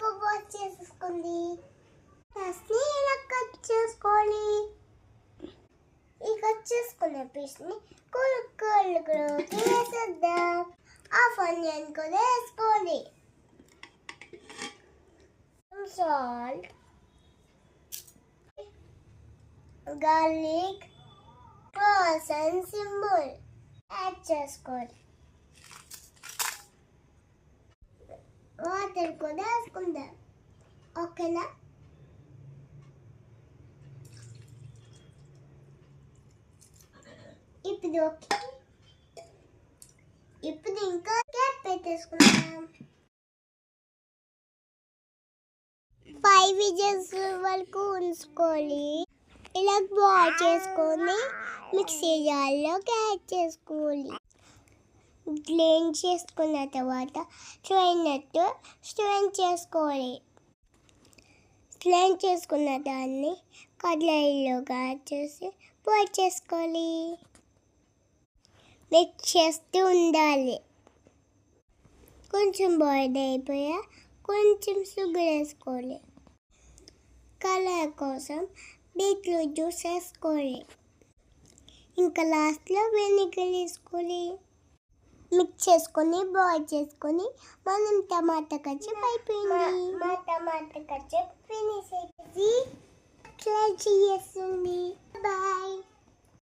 ఎక్కువ వాష్ చేసుకుంది. పీస్ని ఇలా కట్ చేసుకోవాలి. ఈ కట్ చేసుకున్న పీస్ని కుక్కర్లోకి వేసేద్దాం. హాఫ్ ఆనియన్ కూడా వేసుకోవాలి. Salt, garlic, cross and symbol add చేసుకోవాలి. వాటర్ కూడా వేసుకుందాం. ఓకేనా? ఇప్పుడు ఇంకా క్యాప్ పెట్టేసుకుందాం. 5 విజిల్స్ వరకు ఉంచుకోవాలి. ఇలా బాయిల్ చేసుకొని మిక్సీ జార్లోకి యాడ్ చేసుకోవాలి. గ్రైండ్ చేసుకున్న తర్వాత స్ట్రెయిన్ చేసుకోవాలి. స్ట్రెయిన్ చేసుకున్న దాన్ని కడాయిలోకి యాడ్ చేసి బాయిల్ చేసుకోవాలి. మిక్స్ చేస్తూ ఉండాలి. కొంచెం బాయిల్ అయిపోయా కొంచెం షుగర్ వేసుకోవాలి. కలర్ కోసం బీట్రూట్ జ్యూస్ వేసుకోవాలి. ఇంకా లాస్ట్లో వెనిగర్ వేసుకోవాలి. మిక్స్ చేసుకొని బాయిల్ చేసుకొని మనం టమాటా కచ్చప్ అయిపోయింది. మా టమాటా కచ్చప్ ఫినిష్ అయిపోయింది. ట్రై చేస్తుంది. బాయ్.